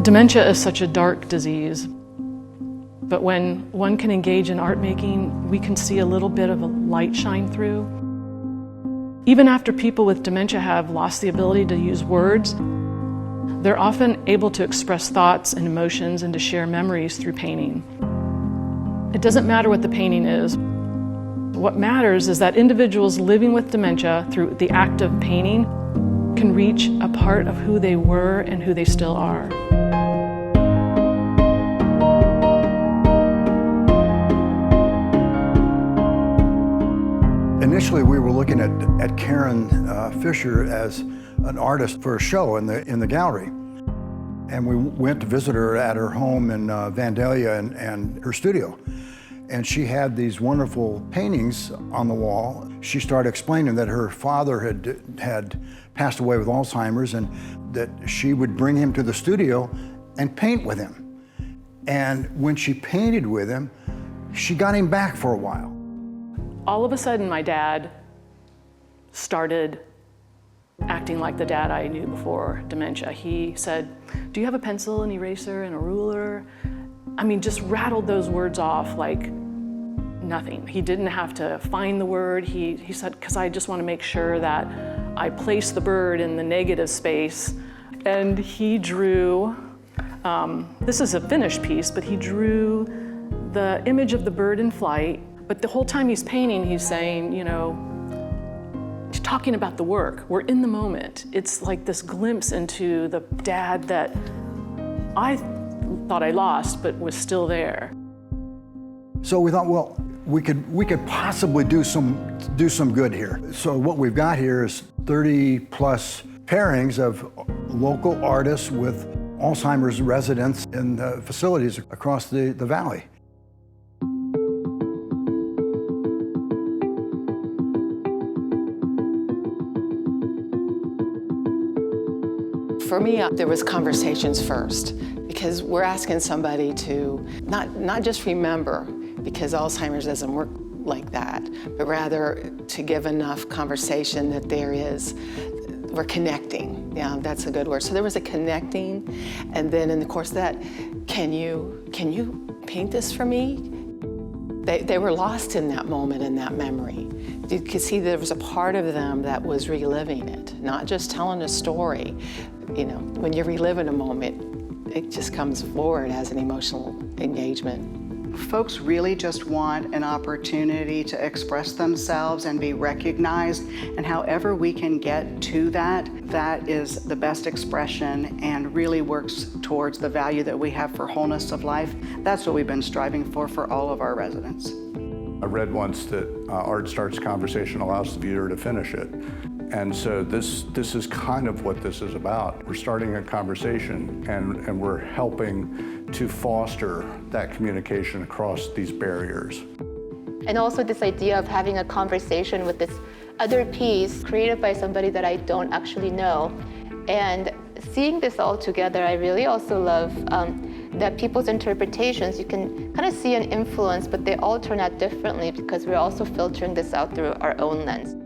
Dementia is such a dark disease, but when one can engage in art making, we can see a little bit of a light shine through. Even after people with dementia have lost the ability to use words, they're often able to express thoughts and emotions and to share memories through painting. It doesn't matter what the painting is. What matters is that individuals living with dementia through the act of painting can reach a part of who they were and who they still are. Initially, we were looking at Karen Fisher as an artist for a show in the gallery. And we went to visit her at her home in Vandalia and her studio. And she had these wonderful paintings on the wall. She started explaining that her father had passed away with Alzheimer's and that she would bring him to the studio and paint with him. And when she painted with him, she got him back for a while. All of a sudden, my dad started acting like the dad I knew before dementia. He said, "Do you have a pencil, an eraser, and a ruler?" I mean, just rattled those words off like nothing. He didn't have to find the word. He said, "Because I just want to make sure that I place the bird in the negative space." And he drew, this is a finished piece, but he drew the image of the bird in flight. But the whole time he's painting, he's saying, you know, he's talking about the work. We're in the moment. It's like this glimpse into the dad that I thought I lost, but was still there. So we thought, well, we could possibly do some good here. So what we've got here is 30 plus pairings of local artists with Alzheimer's residents in the facilities across the valley. For me, there was conversations first, because we're asking somebody to not just remember, because Alzheimer's doesn't work like that, but rather to give enough conversation that we're connecting. Yeah, that's a good word. So there was a connecting, and then in the course of that, can you paint this for me? They were lost in that moment, in that memory. You could see there was a part of them that was reliving it, not just telling a story. You know, when you relive in a moment, it just comes forward as an emotional engagement. Folks really just want an opportunity to express themselves and be recognized, and however we can get to that is the best expression and really works towards the value that we have for wholeness of life. That's what we've been striving for all of our residents. I read once that art starts a conversation, allows the viewer to finish it. And so this is kind of what this is about. We're starting a conversation and we're helping to foster that communication across these barriers. And also this idea of having a conversation with this other piece created by somebody that I don't actually know. And seeing this all together, I really also love that people's interpretations, you can kind of see an influence, but they all turn out differently because we're also filtering this out through our own lens.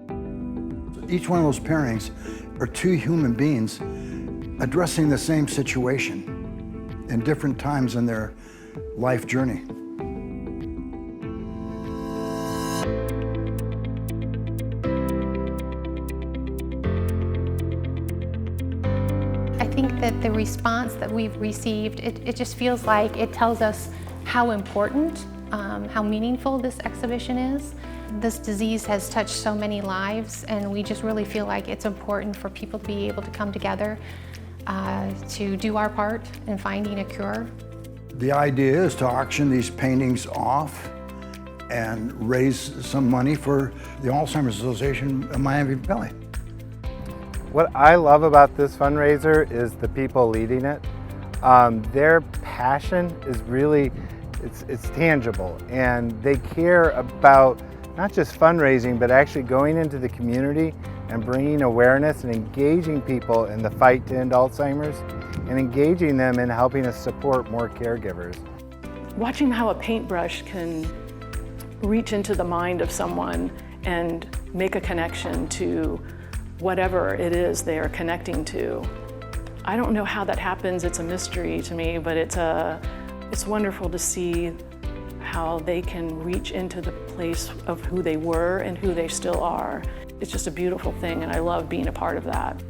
Each one of those pairings are two human beings addressing the same situation in different times in their life journey. I think that the response that we've received, it just feels like it tells us how important, how meaningful this exhibition is. This disease has touched so many lives, and we just really feel like it's important for people to be able to come together to do our part in finding a cure. The idea is to auction these paintings off and raise some money for the Alzheimer's Association of Miami Valley. What I love about this fundraiser is the people leading it. Their passion is really, it's tangible, and they care about not just fundraising, but actually going into the community and bringing awareness and engaging people in the fight to end Alzheimer's and engaging them in helping us support more caregivers. Watching how a paintbrush can reach into the mind of someone and make a connection to whatever it is they are connecting to, I don't know how that happens. It's a mystery to me, but it's wonderful to see how they can reach into the place of who they were and who they still are. It's just a beautiful thing, and I love being a part of that.